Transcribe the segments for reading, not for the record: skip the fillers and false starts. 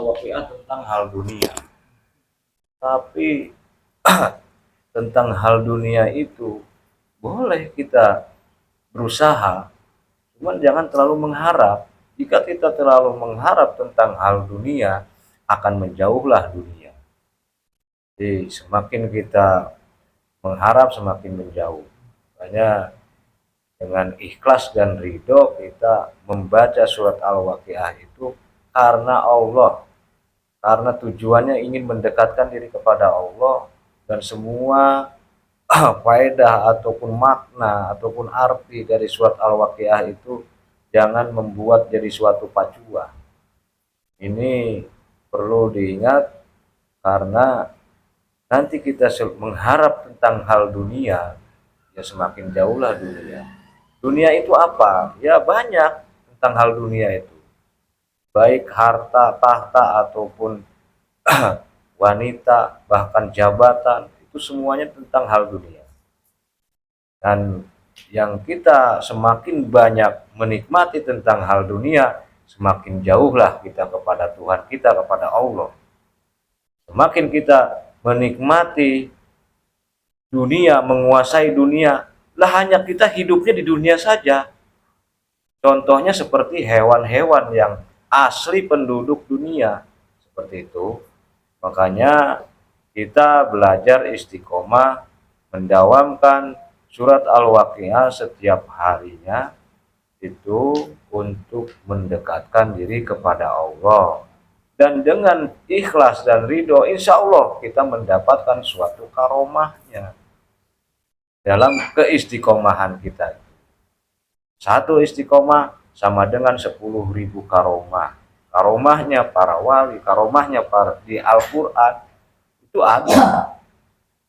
al-waqiah tentang hal dunia. Tapi tentang hal dunia itu boleh kita berusaha, cuman jangan terlalu mengharap. Jika kita terlalu mengharap tentang hal dunia, akan menjauhlah dunia. Jadi semakin kita mengharap, semakin menjauh. Makanya dengan ikhlas dan ridho kita membaca surat Al-Waqiah itu karena Allah, karena tujuannya ingin mendekatkan diri kepada Allah, dan semua faedah ataupun makna ataupun arti dari surat Al-Waqiah itu jangan membuat jadi suatu pacuan. Ini perlu diingat karena nanti kita mengharap tentang hal dunia, ya semakin jauhlah dunia. Dunia itu apa? Ya banyak tentang hal dunia itu. Baik harta, tahta, ataupun wanita, bahkan jabatan, itu semuanya tentang hal dunia. Dan yang kita semakin banyak menikmati tentang hal dunia, semakin jauhlah kita kepada Tuhan kita, kepada Allah. Semakin kita menikmati dunia, menguasai dunia, lah hanya kita hidupnya di dunia saja. Contohnya seperti hewan-hewan yang asli penduduk dunia, seperti itu. Makanya kita belajar istiqomah, mendawamkan surat Al-Waqiah setiap harinya, itu untuk mendekatkan diri kepada Allah. Dan dengan ikhlas dan ridho, insya Allah kita mendapatkan suatu karomahnya dalam keistiqomahan kita. Satu istiqomah sama dengan 10.000 karomah. Karomahnya para wali, karomahnya para di Al-Quran itu ada.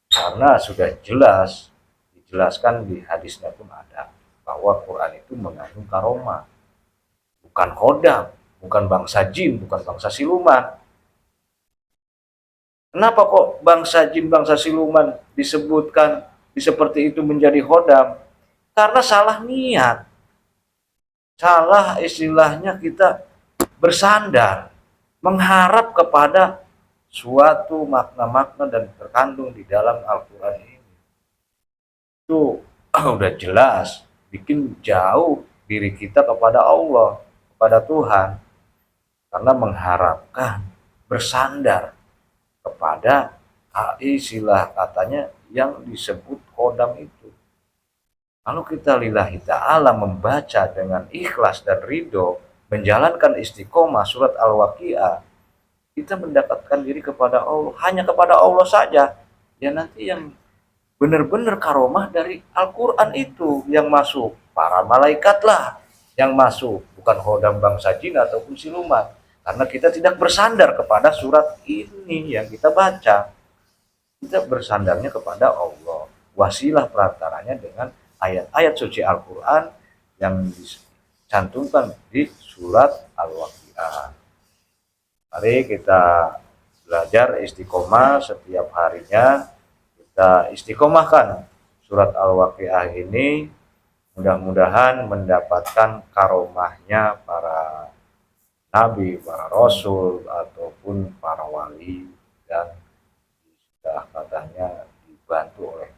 Karena sudah jelas, dijelaskan di hadisnya pun ada, bahwa Quran itu mengandung karomah. Bukan khodam, bukan bangsa jin, bukan bangsa siluman. Kenapa kok bangsa jin, bangsa siluman disebutkan seperti itu menjadi khodam? Karena salah niat. Salah istilahnya kita bersandar, mengharap kepada suatu makna-makna dan terkandung di dalam Al-Quran ini. Itu udah jelas bikin jauh diri kita kepada Allah, kepada Tuhan, karena mengharapkan, bersandar kepada istilah katanya yang disebut khodam itu. Kalau kita lillahi ta'ala membaca dengan ikhlas dan ridho, menjalankan istiqomah surat Al-Waqiah, kita mendapatkan diri kepada Allah, hanya kepada Allah saja. Ya nanti yang benar-benar karomah dari Al-Quran itu yang masuk, para malaikat lah yang masuk, bukan khodam bangsa jin ataupun siluman. Karena kita tidak bersandar kepada surat ini yang kita baca, kita bersandarnya kepada Allah. Wasilah perantaranya dengan ayat-ayat suci Al-Quran yang dicantumkan di surat Al-Waqiah. Mari kita belajar istiqomah setiap harinya. Kita istiqomahkan surat Al-Waqiah ini. Mudah-mudahan mendapatkan karomahnya para nabi, para rasul, ataupun para wali, dan sudah katanya dibantu oleh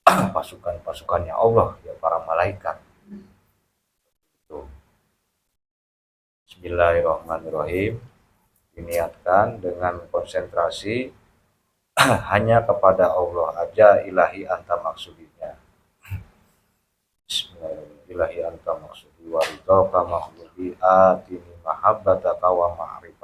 pasukan-pasukannya Allah, ya para malaikat. Bismillahirrahmanirrahim. Diniatkan dengan konsentrasi hanya kepada Allah aja, ilahi anta maksudinya. Bismillahirrahmanirrahim. Ilahi anta maksudi wa ridha ka makhluqi atini mahabbataka wa ma'rifah.